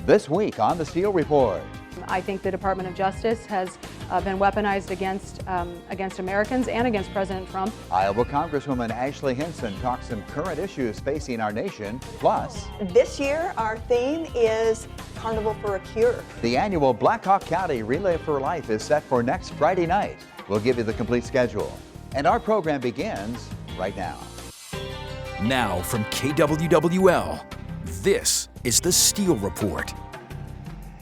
This week on the Steele Report. I think the Department of Justice has been weaponized against Americans and against President Trump. Iowa Congresswoman Ashley Hinson talks some current issues facing our nation. Plus, this year our theme is Carnival for a Cure. The annual Black Hawk County Relay for Life is set for next Friday night. We'll give you the complete schedule. And our program begins right now. Now from KWWL, this is the Steele Report.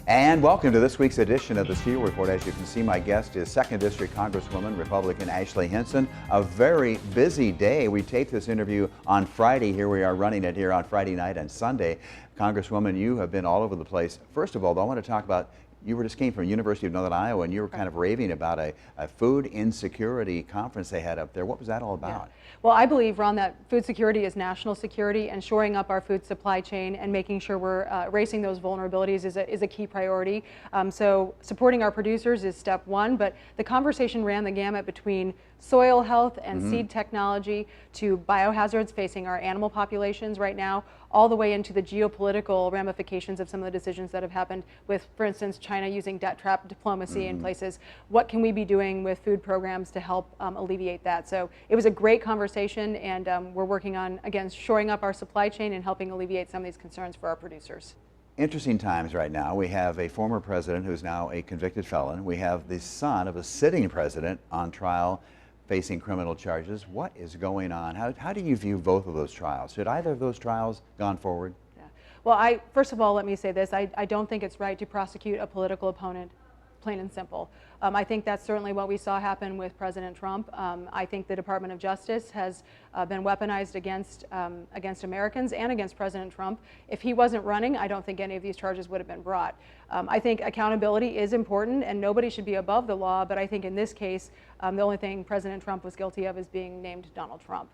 And welcome to this week's edition of the Steele Report. As you can see, my guest is 2nd District Congresswoman, Republican Ashley Hinson. A very busy day. We taped this interview on Friday. Here we are running it here on Friday night and Sunday. Congresswoman, you have been all over the place. First of all, I want to talk about, you just came from University of Northern Iowa and you were kind of raving about a food insecurity conference they had up there. What was that all about? Yeah. Well, I believe, Ron, that food security is national security, and shoring up our food supply chain and making sure we're erasing those vulnerabilities is a key priority. So supporting our producers is step one, but the conversation ran the gamut between soil health and seed technology to biohazards facing our animal populations right now, all the way into the geopolitical ramifications of some of the decisions that have happened with, for instance, China using debt trap diplomacy in places. What can we be doing with food programs to help alleviate that? So it was a great conversation, and we're working on, again, shoring up our supply chain and helping alleviate some of these concerns for our producers. Interesting times right now. We have a former president who's now a convicted felon. We have the son of a sitting president on trial facing criminal charges. What is going on? How do you view both of those trials? Should either of those trials gone forward? Yeah. Well, first of all, let me say this. I don't think it's right to prosecute a political opponent, plain and simple. I think that's certainly what we saw happen with President Trump. I think the Department of Justice has been weaponized against Americans and against President Trump. If he wasn't running, I don't think any of these charges would have been brought. I think accountability is important and nobody should be above the law, but I think in this case, the only thing President Trump was guilty of is being named Donald Trump.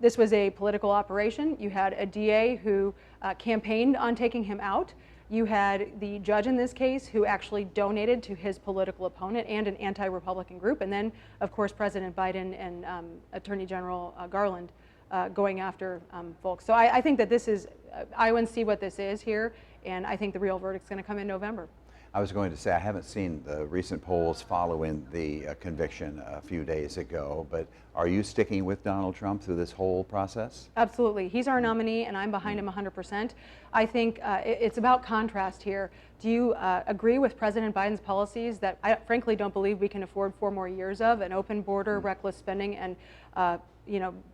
This was a political operation. You had a DA who campaigned on taking him out. You had the judge in this case who actually donated to his political opponent and an anti-Republican group, and then, of course, President Biden and Attorney General Garland going after folks. So I think that this is, Iowans see what this is here, and I think the real verdict's going to come in November. I was going to say, I haven't seen the recent polls following the conviction a few days ago, but are you sticking with Donald Trump through this whole process? Absolutely. He's our nominee, and I'm behind him 100%. I think it's about contrast here. Do you agree with President Biden's policies that I frankly don't believe we can afford 4 more years of, an open border, reckless spending, and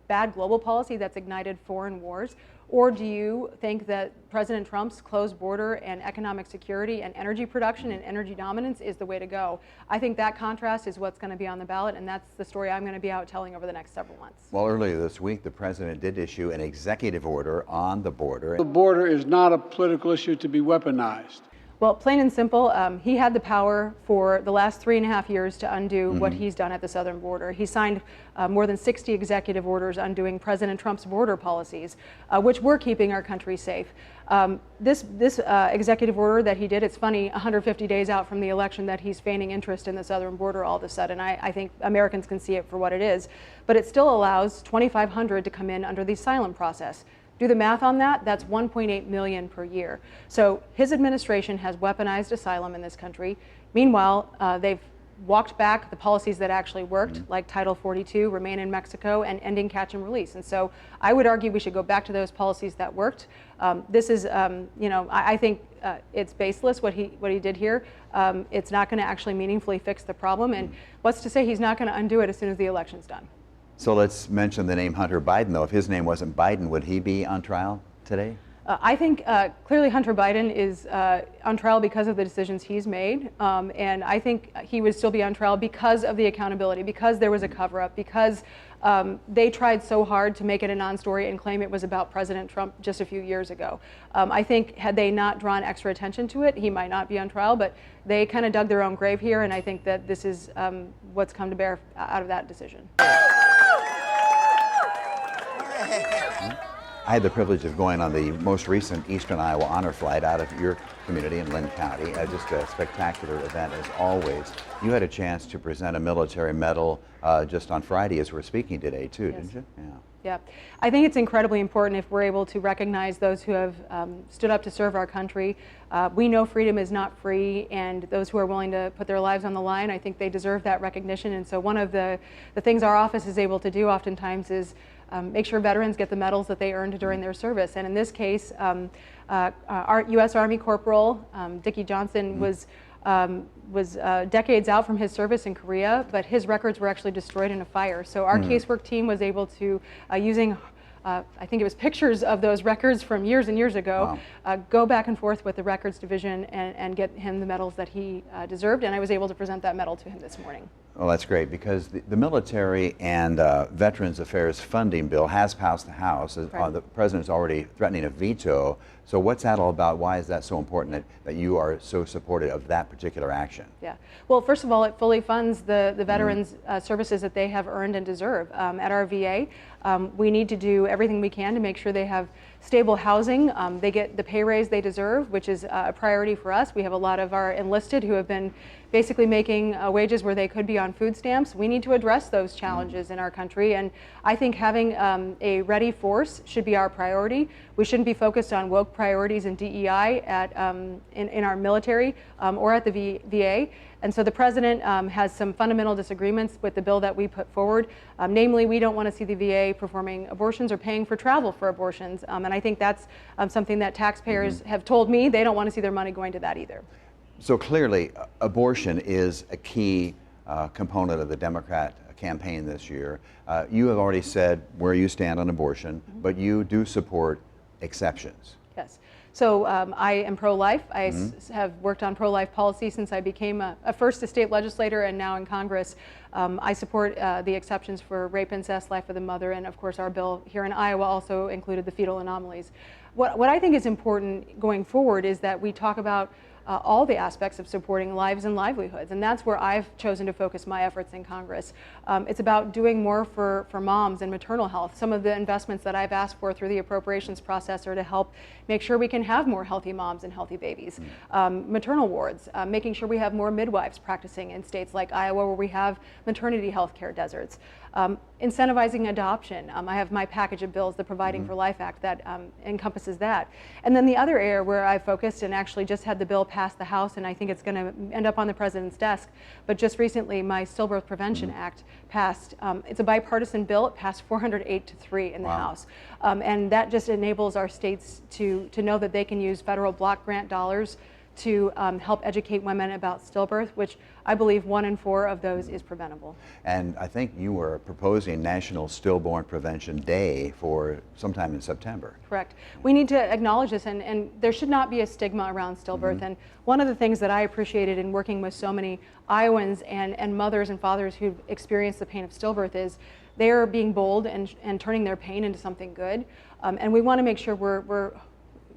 bad global policy that's ignited foreign wars? Or do you think that President Trump's closed border and economic security and energy production and energy dominance is the way to go? I think that contrast is what's going to be on the ballot, and that's the story I'm going to be out telling over the next several months. Well, earlier this week, the president did issue an executive order on the border. The border is not a political issue to be weaponized. Well, plain and simple, he had the power for the last 3.5 years to undo what he's done at the southern border. He signed more than 60 executive orders undoing President Trump's border policies, which were keeping our country safe. This executive order that he did, it's funny, 150 days out from the election, that he's feigning interest in the southern border all of a sudden. I think Americans can see it for what it is. But it still allows 2,500 to come in under the asylum process. Do the math on that, that's 1.8 million per year. So his administration has weaponized asylum in this country. Meanwhile, they've walked back the policies that actually worked, like Title 42, Remain in Mexico, and ending catch and release. And so I would argue we should go back to those policies that worked. This is, I think it's baseless what he did here. It's not going to actually meaningfully fix the problem. And what's to say he's not going to undo it as soon as the election's done? So let's mention the name Hunter Biden, though. If his name wasn't Biden, would he be on trial today? I think clearly Hunter Biden is on trial because of the decisions he's made, and I think he would still be on trial because of the accountability, because there was a cover-up, because they tried so hard to make it a non-story and claim it was about President Trump just a few years ago. I think had they not drawn extra attention to it, he might not be on trial, but they kind of dug their own grave here, and I think that this is what's come to bear out of that decision. I had the privilege of going on the most recent Eastern Iowa honor flight out of your community in Lynn County. Just a spectacular event as always. You had a chance to present a military medal just on Friday as we're speaking today too, Yes. didn't you? Yeah. Yeah, I think it's incredibly important if we're able to recognize those who have stood up to serve our country. We know freedom is not free, and those who are willing to put their lives on the line, I think they deserve that recognition. And so one of the things our office is able to do oftentimes is make sure veterans get the medals that they earned during their service. And in this case, our U.S. Army Corporal Dickie Johnson was decades out from his service in Korea, but his records were actually destroyed in a fire. So our casework team was able to, using I think it was pictures of those records from years and years ago, go back and forth with the records division and get him the medals that he deserved, and I was able to present that medal to him this morning. Well, that's great, because the Military and Veterans Affairs funding bill has passed the House. The President's already threatening a veto. So what's that all about? Why is that so important that you are so supportive of that particular action? Yeah. Well, first of all, it fully funds the veterans' services that they have earned and deserve. At our VA, we need to do everything we can to make sure they have stable housing. They get the pay raise they deserve, which is a priority for us. We have a lot of our enlisted who have been basically making wages where they could be on food stamps. We need to address those challenges in our country, and I think having a ready force should be our priority. We shouldn't be focused on woke priorities and DEI in our military or at the VA. And so the President has some fundamental disagreements with the bill that we put forward. Namely, we don't want to see the VA performing abortions or paying for travel for abortions. And I think that's something that taxpayers have told me they don't want to see their money going to that either. So clearly, abortion is a key component of the Democrat campaign this year. You have already said where you stand on abortion, but you do support exceptions. Yes. So I am pro-life. I have worked on pro-life policy since I became a first state legislator and now in Congress. I support the exceptions for rape, incest, life of the mother, and of course our bill here in Iowa also included the fetal anomalies. What I think is important going forward is that we talk about all the aspects of supporting lives and livelihoods, and that's where I've chosen to focus my efforts in Congress. It's about doing more for moms and maternal health. Some of the investments that I've asked for through the appropriations process are to help make sure we can have more healthy moms and healthy babies. Maternal wards, making sure we have more midwives practicing in states like Iowa where we have maternity health care deserts. Incentivizing adoption. I have my package of bills, the Providing for Life Act, that encompasses that. And then the other area where I focused and actually just had the bill pass the House, and I think it's going to end up on the President's desk, but just recently my Stillbirth Prevention Act passed. It's a bipartisan bill. It passed 408-3 in the House. And that just enables our states to know that they can use federal block grant dollars to help educate women about stillbirth, which I believe 1 in 4 of those is preventable. And I think you were proposing National Stillborn Prevention Day for sometime in September. Correct. We need to acknowledge this, and there should not be a stigma around stillbirth. And one of the things that I appreciated in working with so many Iowans and mothers and fathers who've experienced the pain of stillbirth is they're being bold and turning their pain into something good. And we want to make sure we're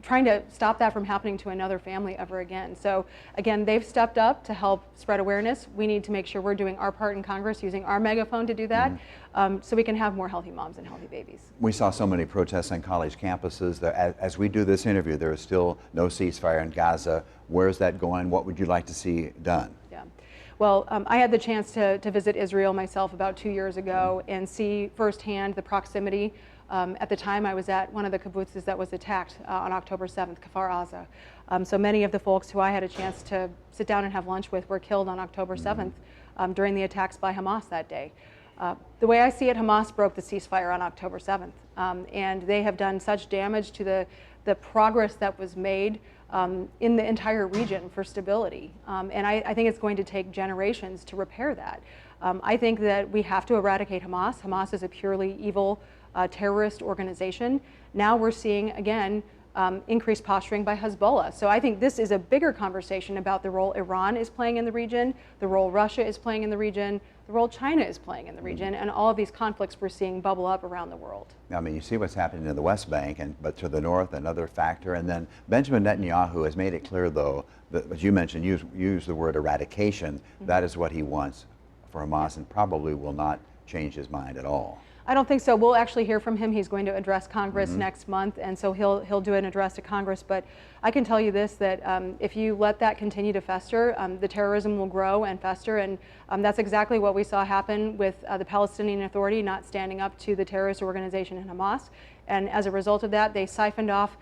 trying to stop that from happening to another family ever again. So again, they've stepped up to help spread awareness. We need to make sure we're doing our part in Congress, using our megaphone to do that, so we can have more healthy moms and healthy babies. We saw so many protests on college campuses. As we do this interview, there is still no ceasefire in Gaza. Where's that going? What would you like to see done? Yeah. Well, I had the chance to visit Israel myself about 2 years ago and see firsthand the proximity. At the time, I was at one of the kibbutzes that was attacked on October 7th, Kfar Aza. So many of the folks who I had a chance to sit down and have lunch with were killed on October 7th during the attacks by Hamas that day. The way I see it, Hamas broke the ceasefire on October 7th, and they have done such damage to the progress that was made in the entire region for stability. And I think it's going to take generations to repair that. I think that we have to eradicate Hamas. Hamas is a purely evil terrorist organization. Now we're seeing, again, increased posturing by Hezbollah. So I think this is a bigger conversation about the role Iran is playing in the region, the role Russia is playing in the region, the role China is playing in the region, and all of these conflicts we're seeing bubble up around the world. I mean, you see what's happening in the West Bank, but to the north, another factor. And then Benjamin Netanyahu has made it clear, though, that, as you mentioned, use the word eradication. That is what he wants for Hamas, and probably will not change his mind at all. I don't think so. We'll actually hear from him. He's going to address Congress next month, and so he'll do an address to Congress. But I can tell you this, that if you let that continue to fester, the terrorism will grow and fester, and that's exactly what we saw happen with the Palestinian Authority not standing up to the terrorist organization in Hamas. And as a result of that, they siphoned off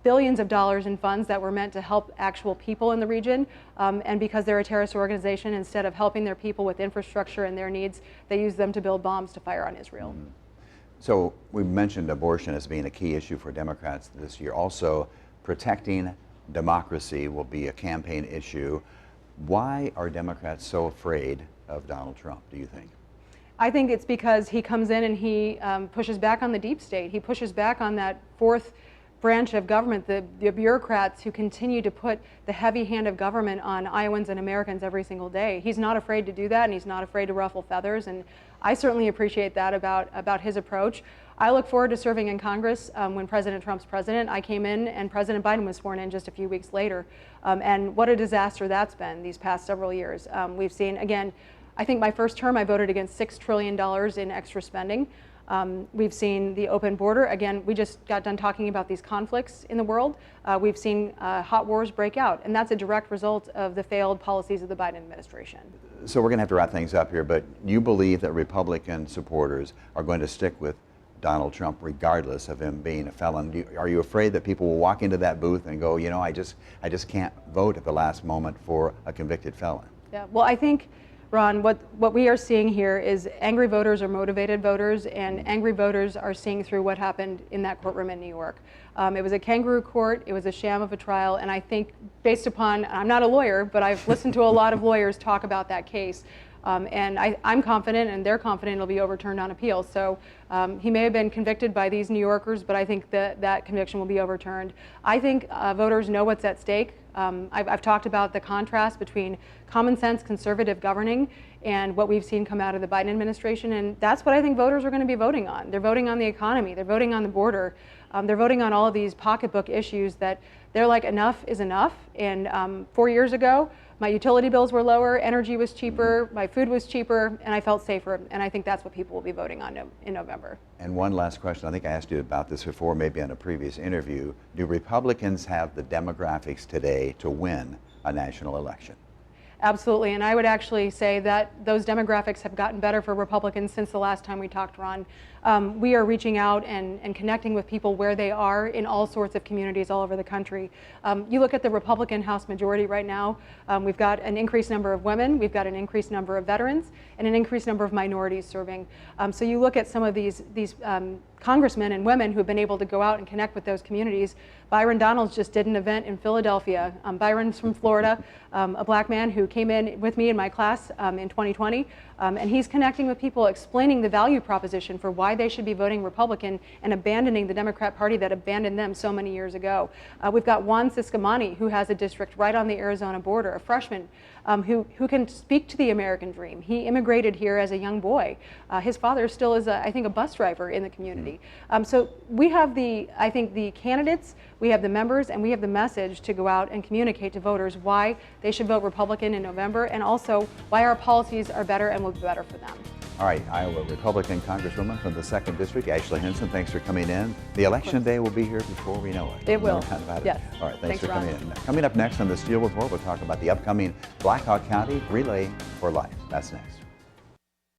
billions of dollars in funds that were meant to help actual people in the region, and because they're a terrorist organization, instead of helping their people with infrastructure and their needs, they use them to build bombs to fire on Israel. So we mentioned abortion as being a key issue for Democrats this year. Also, protecting democracy will be a campaign issue. Why are Democrats so afraid of Donald Trump, do you think? I think it's because he comes in and he pushes back on the deep state. He pushes back on that fourth branch of government, the bureaucrats who continue to put the heavy hand of government on Iowans and Americans every single day. He's not afraid to do that, and he's not afraid to ruffle feathers, and I certainly appreciate that about his approach. I look forward to serving in Congress when President Trump's president. I came in and President Biden was sworn in just a few weeks later, and what a disaster that's been these past several years. We've seen, again, I think my first term I voted against $6 trillion in extra spending. We've seen the open border. Again, we just got done talking about these conflicts in the world. We've seen hot wars break out, and that's a direct result of the failed policies of the Biden administration. So we're going to have to wrap things up here, but you believe that Republican supporters are going to stick with Donald Trump regardless of him being a felon. Are you afraid that people will walk into that booth and go, you know, I just can't vote at the last moment for a convicted felon? Yeah, well, I think, Ron, what we are seeing here is angry voters are motivated voters, and angry voters are seeing through what happened in that courtroom in New York. It was a kangaroo court, it was a sham of a trial, and I think based upon, I'm not a lawyer, but I've listened to a lot of lawyers talk about that case, and I'm confident, and they're confident it'll be overturned on appeal. So he may have been convicted by these New Yorkers, but I think that conviction will be overturned. I think voters know what's at stake. I've talked about the contrast between common sense conservative governing and what we've seen come out of the Biden administration, and that's what I think voters are going to be voting on. They're voting on the economy, they're voting on the border, they're voting on all of these pocketbook issues that they're like, enough is enough. And 4 years ago, my utility bills were lower, energy was cheaper, my food was cheaper, and I felt safer, and I think that's what people will be voting on in November. And one last question, I think I asked you about this before, maybe on a previous interview. Do Republicans have the demographics today to win a national election? Absolutely, and I would actually say that those demographics have gotten better for Republicans since the last time we talked, Ron. We are reaching out and connecting with people where they are in all sorts of communities all over the country. You look at the Republican House majority right now, we've got an increased number of women, we've got an increased number of veterans, and an increased number of minorities serving. So you look at some of these congressmen and women who have been able to go out and connect with those communities. Byron Donalds just did an event in Philadelphia. Byron's from Florida, a black man who came in with me in my class in 2020, and he's connecting with people, explaining the value proposition for why they should be voting Republican and abandoning the Democrat Party that abandoned them so many years ago. We've got Juan Ciscomani, who has a district right on the Arizona border, a freshman who can speak to the American dream. He immigrated here as a young boy. His father still is, I think, a bus driver in the community. So we have I think the candidates, we have the members, and we have the message to go out and communicate to voters why they should vote Republican in November, and also why our policies are better and will be better for them. All right, Iowa Republican Congresswoman from the 2nd District, Ashley Hinson, thanks for coming in. The election day will be here before we know it. It will. Yes. All right, thanks for coming in. Coming up next on the Steele Report, we'll talk about the upcoming Blackhawk County Relay for Life. That's next.